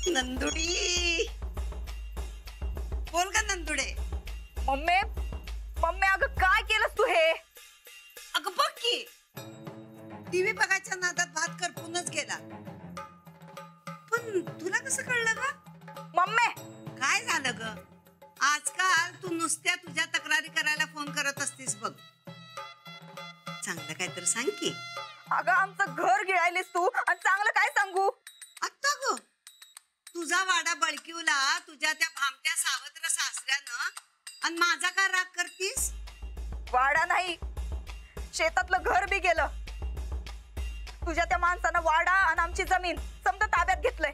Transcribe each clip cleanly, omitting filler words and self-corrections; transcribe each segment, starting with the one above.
नंदुडी, बोल का नंदुडे. Mummy mummy अगं काय केलंस तू हे? अगं बघ की, टीव्ही बघायच्या नादात भात करपूनच गेला. पण तुला कसं कळलं ग? मम्मी काय झालं ग? आजकाल तू नुसत्या तुझ्या तक्रारी करायला फोन करत असतीस बघ. चांगलं काय तर सांग की. अगं आमचं घर गिळायलीस तू आणि चांगलं काय सांगू? आत्ता ग तुझा वाडा बळकीवला तुझ्या त्या भामट्या सावत्र सासऱ्यानं, आणि माझा का राग करतीस? वाडा नाही, शेतातलं घर बी गेलं. तुझ्या त्या माणसानं वाडा आणि आमची जमीन समजा ताब्यात घेतलंय.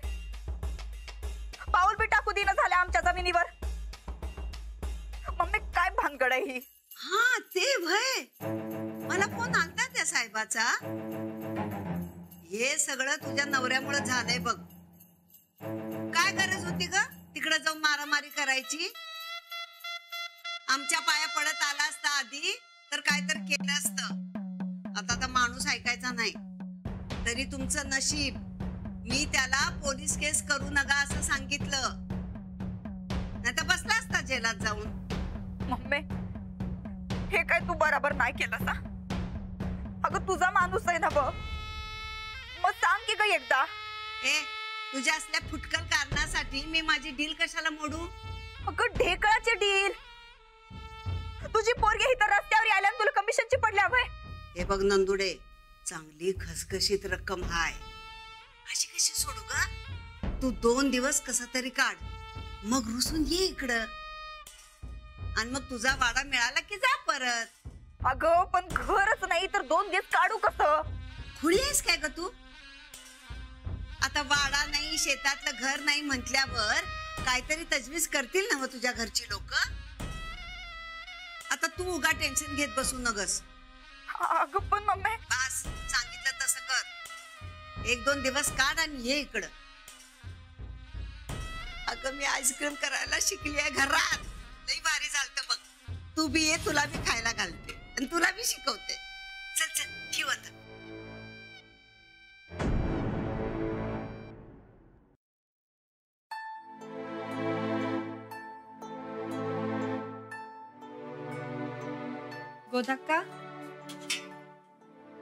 पाऊल बी टाकू दिना झाल्या आमच्या जमिनीवर. मम्मी काय भानगड आहे ही? हा ते भय, मला फोन आलता त्या साहेबाचा. हे सगळं तुझ्या नवऱ्यामुळे झालंय बघ. काय गरज होती ग तिकडे जाऊन मारामारी करायची? आमच्या पाया पडत आला असता आधी तर काय तर केलं असतं. आता तर माणूस ऐकायचा नाही. तरी तुमचं नशीब, मी त्याला पोलीस केस करू नका असं सांगितलं, नाही तर बसला असता जेलात जाऊन. मम्मी हे काय तू बरोबर नाही केलं सा. अगं तुझा माणूस आहे ना बघ, मग सांग की ग एकदा. ए तुझ्या असल्या फुटकल कारणासाठी मी माझी डील कशाला मोडू? अगं ढेकळाची डील. तुझी पोरगी इथं रस्त्यावर आल्या तुला कमिशनची पडल्या भाई. हे बघ नंदुडे, चांगली खसखशीत रक्कम हाय. अशी कशी सोडू ग? तू 2 दिवस कसा तरी काढ, मग रुसून ये इकडं, आणि मग तुझा वाडा मिळाला की जा परत. अगं पण घरच नाही तर 2 दिवस काढू कसं? खुळी आहेस काय ग तू? आता वाडा नाही, शेतातलं घर नाही म्हटल्यावर काहीतरी तजवीज करतील ना तुझ्या घरची लोक. आता तू उगा टेन्शन घेत बसू नगस. अगं पण मम्मी बस सांगितलं तसं कर. 1-2 दिवस काढ आणि ये इकडं. अगं मी आईस्क्रीम करायला शिकली आहे घरात. लई भारी झालतं बघ. तू बी ये, तुला बी खायला घालते आणि तुला बी शिकवते. चल चल ठेव आता. गोदाक्का,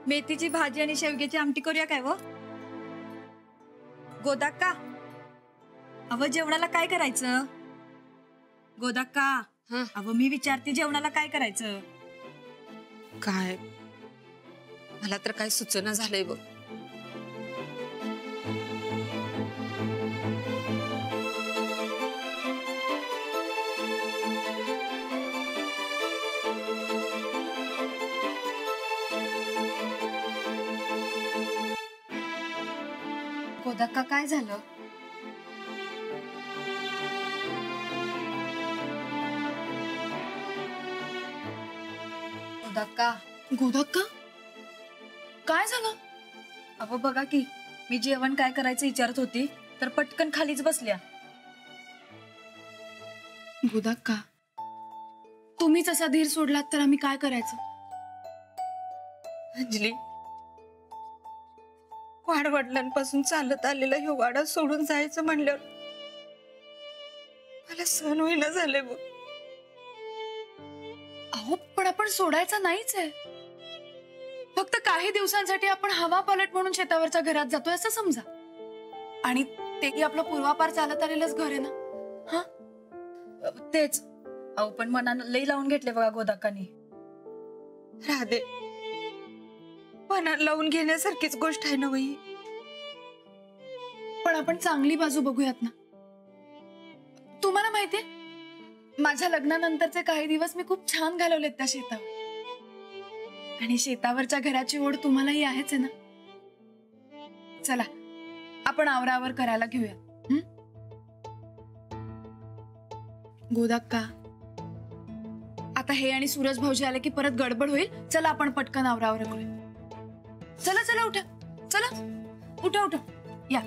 मेथीची भाजी आणि शेवग्याची आमटी करूया काय व? गोदाक्का, अव जेवणाला काय करायचं? गोदाक्का, अव मी विचारते जेवणाला काय करायचं? काय मला तर काय सुचना झालंय बघ. गोदाक्का काय झालं? गोदाक्का, गोदाक्का काय झालं? अव बघा की, मी जेवण काय करायचं विचारत होती तर पटकन खालीच बसल्या. गोदाक्का तुम्हीच असा धीर सोडलात तर आम्ही काय करायचं? अंजली, वाडवडिलांपासून चालत आलेला हे वाडा सोडून जायचं म्हणल्यावर मला सहन होईना झालंय बघ. अहो पण आपण सोडायचं नाहीच आहे. फक्त काही दिवसांसाठी आपण हवा पालट म्हणून शेतावरच्या घरात जातोय असं समजा. आणि तेही आपलं पूर्वापार चालत आलेलंच घर आहे ना. हा तेच. अहो पण मनानं लई लावून घेतले बघा गोदाक्कानी. राधे, मनात लावून घेण्यासारखीच गोष्ट आहे ना वही. पण आपण चांगली बाजू बघूयात ना. तुम्हाला माहितीये, माझ्या लग्नानंतरचे काही दिवस मी खूप छान घालवलेत त्या शेतावर. आणि शेतावरच्या घराची ओढ तुम्हालाही आहेच आहे ना. चला आपण आवरावर करायला घेऊया. गोदाक्का, आता हे आणि सूरज भाऊजी आले की परत गडबड होईल. चला आपण पटकन आवरावर करूया. चला चला उठा. चला उठा उठा या.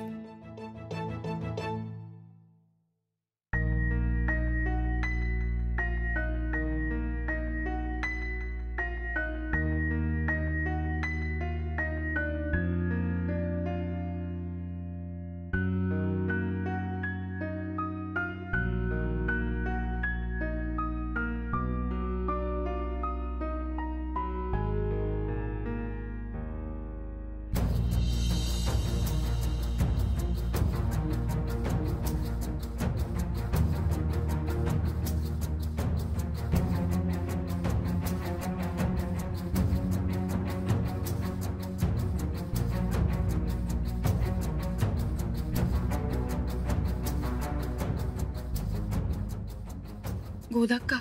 गोदाक्का,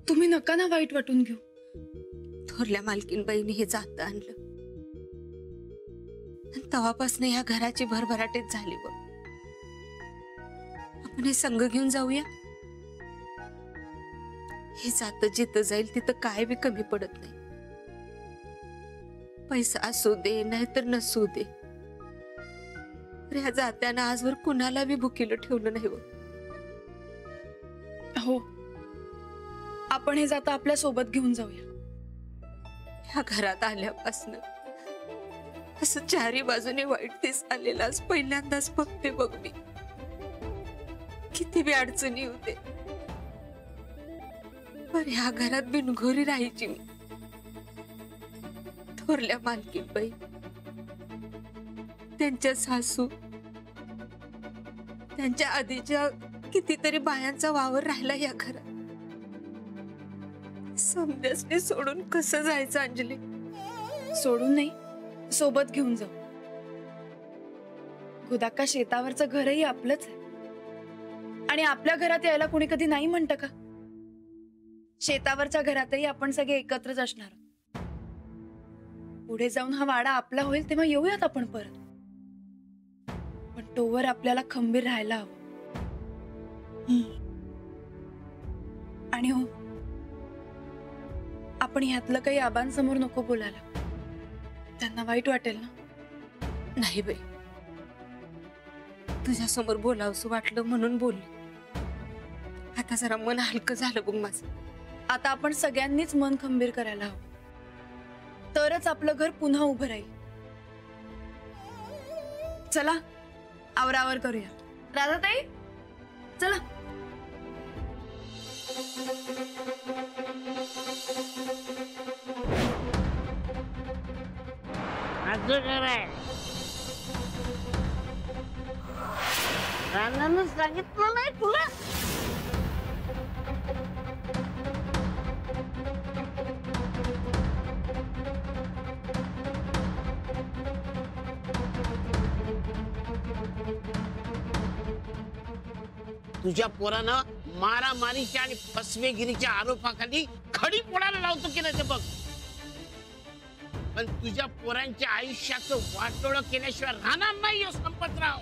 तुम्ही नका ना वाईट वाटून घेऊ. थोरल्या मालकीनबाईने हे जातं आणलं आणि तेव्हापासून ह्या घराची भरभराटीच झाली बघ. आपण हे संघ घेऊन जाऊया. हे जातं जिथं जाईल तिथं काय बी कमी पडत नाही. पैसा असू दे नाहीतर नसू दे, ह्या जात्यानं आजवर कुणाला बी भुकीलं ठेवलं नाही बघ. हो, आपण हे जाता आपल्या सोबत घेऊन जाऊया. ह्या घरात आल्यापासून असं चारी बाजूने वाईट दिस आलेला पहिल्यांदाच बघते बघ मी. किती बी अडचणी होते पर ह्या घरात बिनघोरी राहायची मी. थोरल्या मालकीनबाई, त्यांच्या सासू, त्यांच्या आधीच्या कितीतरी बायांचा वावर राहिला या घरात. समजासने सोडून कसं जायचं अंजली? सोडून नाही, सोबत घेऊन जाऊ. गोदाक्का, शेतावरचं घरही आपलंच आहे आणि आपल्या घरात यायला कोणी कधी नाही म्हणतं का? शेतावरच्या घरातही आपण सगळे एकत्रच असणार. पुढे जाऊन हा वाडा आपला होईल तेव्हा येऊयात आपण परत. पण तोवर आपल्याला खंबीर राहायला हवं. आणि हो, आपण ह्यातलं काही आबांसमोर नको बोलायला. त्यांना वाईट वाटेल ना. नाही बाई, तुझ्या समोर बोलावंसं वाटलं म्हणून बोलले. आता जरा मन हलकं झालं बघ माझं. आता आपण सगळ्यांनीच मन खंबीर करायला हवं, तरच आपलं घर पुन्हा उभं राहील. चला आवरावर करूया. राधाताई, चला. रानानं सांगितलं नाही तुला? तुझ्या पोरानं मारामारीच्या आणि फसवेगिरीच्या आरोपाखाली खडी पोळायला लावतो की नाही ते बघ. पण तुझ्या पोरांच्या आयुष्याचं वाटोळं केल्याशिवाय राहणार नाही हो संपतराव.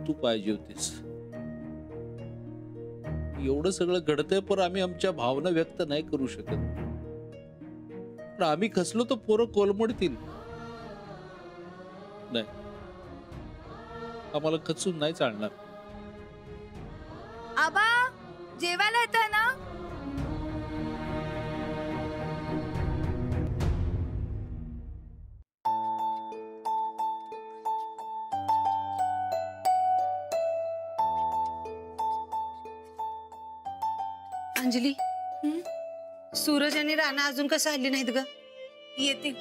तू पाहिजे होतीस. एवढं सगळं घडतंय पण आम्ही आमच्या भावना व्यक्त नाही करू शकत. पण आम्ही खचलो तर पोरं कोलमडतील. नाही, आम्हाला खचून नाही चालणार. आबा, जेवायला येतोय ना? अंजली, सूरज आणि राणा अजून कसं आली नाहीत ग? येतील.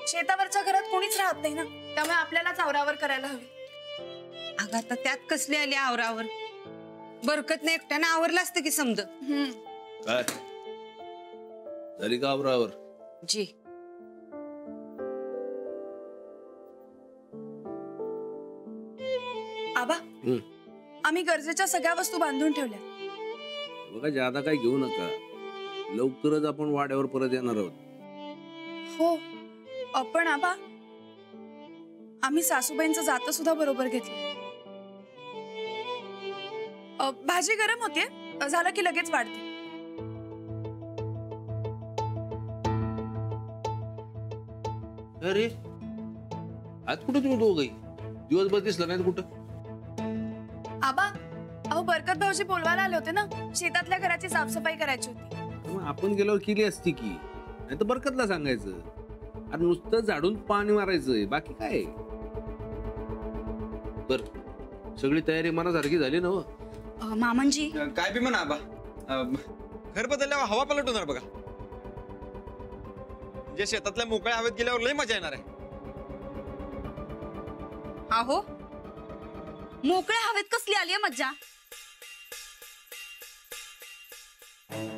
शेतावरच्या घरात कोणीच राहत नाही ना, त्यामुळे आपल्यालाच आवरावर करायला हवी. अगं आता त्यात कसली आली आवरावर? बरकतने एकट्यानं आवरलं असतं की समज. काय झाली का आवरावर? जी आबा, आम्ही गरजेच्या सगळ्या वस्तू बांधून ठेवल्या. बघा जादा काय घेऊ नका, लवकरच आपण वाड्यावर परत येणार आहोत. हो पण आबा, आम्ही सासूबाईंचं जातं सुद्धा बरोबर घेतलं. भाजी गरम होतीये, झालं की लगेच वाढते. अरे आज कुठे तुम्ही दोघही दिवसभर दिसला नाही कुठं? आबा, अहो बरकत भाऊजी बोलवायला आले होते ना, शेतातल्या घराची साफसफाई करायची होती. मग आपण गेल्यावर केली असती की, नाही तर बरकतला सांगायचं. आणि नुसतं झाडून पाणी मारायचंय, बाकी काय. बर, सगळी तयारी मनासारखी झाली ना? मामांजी काय बी म्हणा आबा, घर बदलल्यावर हवा पलट होणार बघा. जे शेतातल्या मोकळ्या हवेत गेल्यावर लय मजा येणार आहे. अहो, मोकळ्या हवेत कसली आली मज्जा?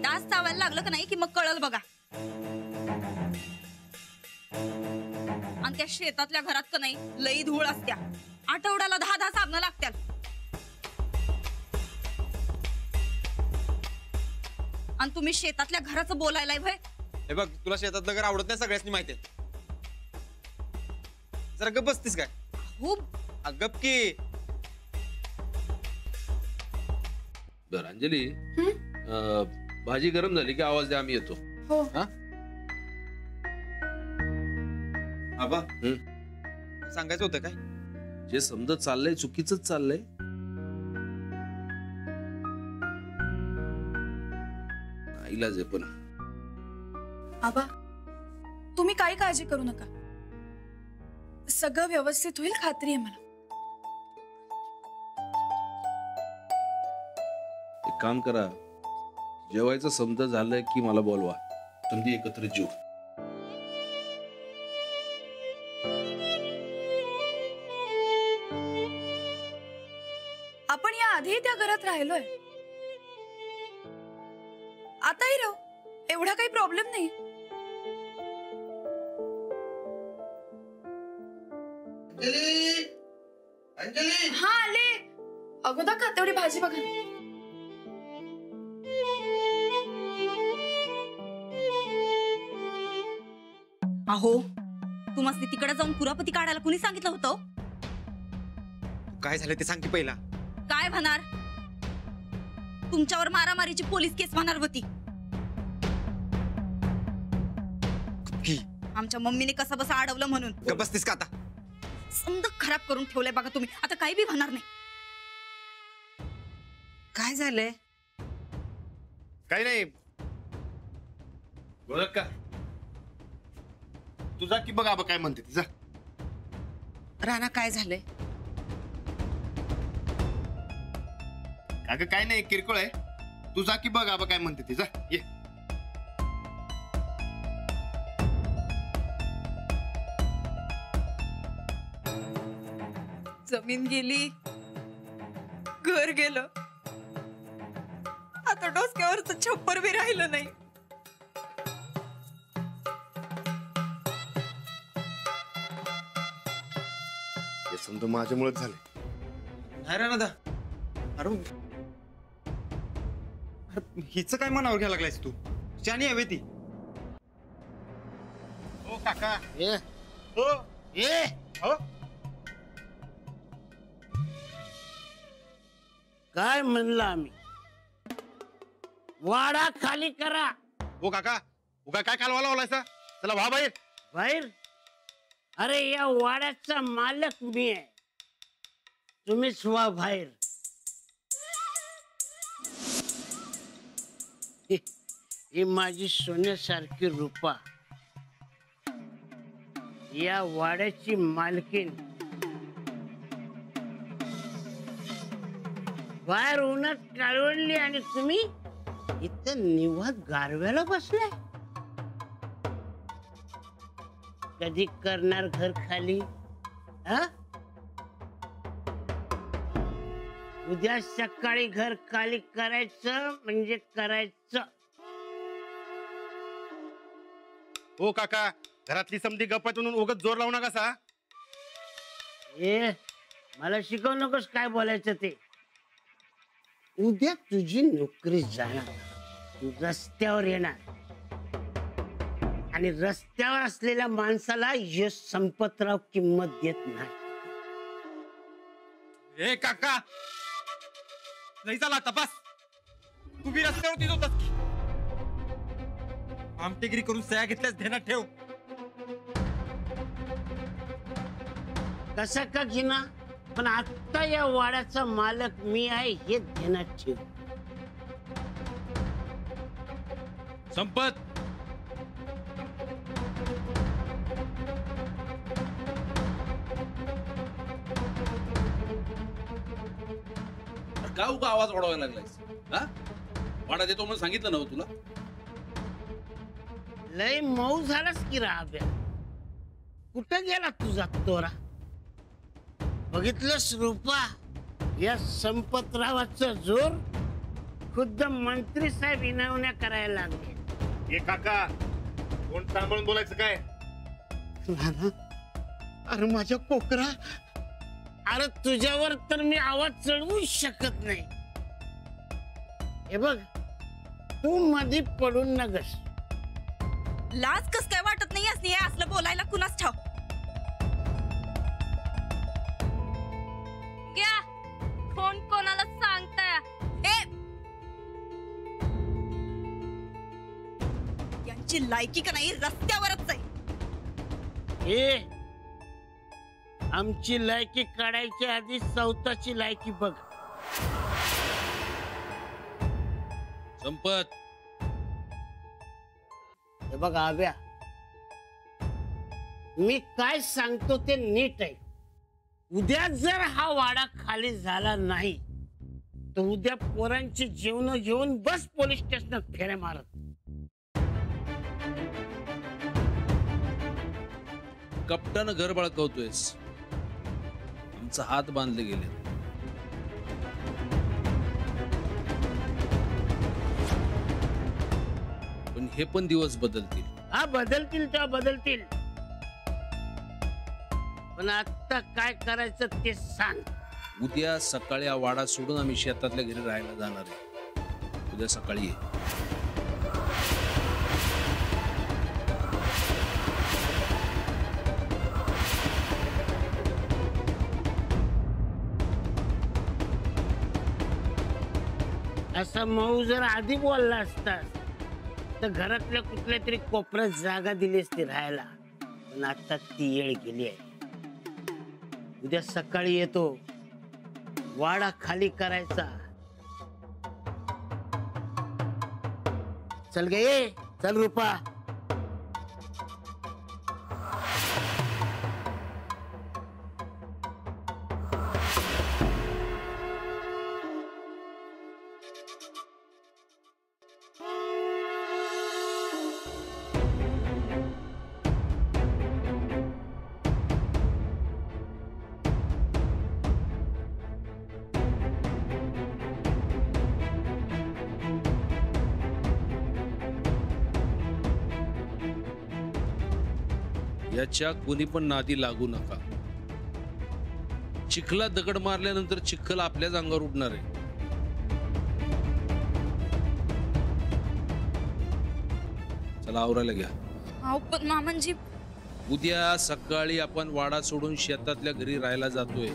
डास चावायला लागलं का नाही की मग कळल बघा. आणि त्या शेतातल्या घरात का नाही लई धूळ असत्या, आठवड्याला 10 साबणं लागत्यात. आणि तुम्ही शेतातल्या घराचं बोलायलाय भय. हे बघ, तुला शेतातलं घर आवडत नाही सगळ्यांनी माहिती आहे. जरा गप बसतीस काय? हो गप की. बर अंजली, भाजी गरम झाली की आवाज द्या, आम्ही येतो. हो. हा आबा, सांगायचं होतं काय? जे समजत चाललंय चुकीच चाललंय. इलाज आहे पण. आबा, तुम्ही काही काळजी करू नका, सगळं व्यवस्थित होईल, खात्री आहे मला. एक काम करा, जेवायचं समजा झालंय की मला बोलवा, तुम्ही एकत्र जेवू. आपण या आधी त्या घरात राहिलोय, आताही राहू, एवढा काही प्रॉब्लेम नाही. हा आले. अगोदर का तेवढी भाजी बघा. अहो, तुम्हाला तिकडे जाऊन कुरापती काढायला कुणी सांगितलं होतं? काय झालं ते सांग की पहिला. काय होणार? तुमच्यावर मारामारीची पोलीस केस होणार होती. आमच्या मम्मीने कसं बस अडवलं म्हणून. गप बसतीस का आता? समज खराब करून ठेवलंय बघा तुम्ही. आता काही बी होणार नाही. काय झालंय? काही नाही. बोलत का तुझा की बघ आबा काय म्हणते तिचा. राणा, काय झालंय? अगं काय नाही, किरकोळ आहे. तुझा की बघ आबा काय म्हणते तिचा. ये. जमीन गेली, घर गेलं, आता डोसक्यावरच छप्पर बी राहिलं नाही. हे समजा माझ्यामुळेच झाले. नाही राणा, अरे हिचं काय मनावर घ्यायला लागलायस तू? शानी हवे ती. ओ काका, ए हो ए हो. काय म्हणलं आम्ही? वाडा खाली करा. ओ काका, उगा काय कालवाला ओलायचा? चला व्हा बाहेर. बाहेर? अरे या वाड्याचा मालक मी आहे, तुम्हीच व्हा बाहेर. ही माझी सोन्यासारखी रूपा, या वाड्याची मालकीन. बाहेर उन्हात काळवडली आणि तुम्ही इथं निवांत गारव्याला बसलाय. कधी करणार घर खाली? हा, उद्या सकाळी घर खाली करायचं म्हणजे करायचं. ओ काका, घरातली समधी गप्पात म्हणून उगाच जोर लावू नका सा. ए मला शिकवू नकोस काय बोलायचं ते. उद्या तुझी नोकरी जाणार, तू रस्त्यावर येणार आणि रस्त्यावर असलेल्या माणसाला यश संपतराव किंमत देत नाही. ए काका, नाही झाला तपास. तू बी रस्त्यावरती होतास की आमटेगिरी करून सह्या घेतल्यास ध्यानात ठेव. कसं का घेना, पण आता या वाड्याचा मालक मी आहे हे ध्यानात ठेव. संपत, का उगा आवाज वाढवायला लागलायस? हा, वाडा देतो म्हणून सांगितलं नव्हतं तुला? लय मऊ झालास की राब्या. कुठं गेला तुझा तोरा? बघितलंस रूपा, या संपतरावाचा जोर खुद्द मंत्री साहेब इनावण्या करायला लागले. हे काका, कोण सांभाळून बोलायचं काय? अरे माझ्या कोकरा, अरे तुझ्यावर तर मी आवाज चढवू शकत नाही. हे बघ, तू मध्ये पडून नगस. लाज कस काय वाटत नाही असं हे असलं बोलायला कुणाच ठाव. घ्या फोन कोणाला सांगताय? यांची लायकी का नाही रस्त्यावरच आहे. हे आमची लायकी काढायच्या आधी स्वतःची लायकी बघ. संपत, हे बघ आव्या, मी काय सांगतो ते नीट आहे. उद्या जर हा वाडा खाली झाला नाही तर उद्या पोरांची जेवण घेऊन बस पोलीस स्टेशनात फेऱ्या मारत. कपटानं घर बळकावतोयस. आमचा हात बांधले गेले. पण हे पण दिवस बदलतील. हा, बदलतील तेव्हा बदलतील. पण आता काय करायचं ते सांग. उद्या सकाळी हा वाडा सोडून आम्ही शेतातल्या घरी राहायला जाणार आहे. उद्या सकाळी ये. असा मऊ जर आधी बोलला असतास तर घरातल्या कुठल्या तरी कोपऱ्यात जागा दिली असती राहायला. पण आता ती येळ गेली आहे. उद्या सकाळी येतो, वाडा खाली करायचा. चल गे, चल रूपा. याच्या कोणी पण नादी लागू नका. चिखला दगड मारल्यानंतर चिखल आपल्याच अंगावर उडणार आहे. चला आवरायला घ्या. पण मामांजी, उद्या सकाळी आपण वाडा सोडून शेतातल्या घरी राहायला जातोय.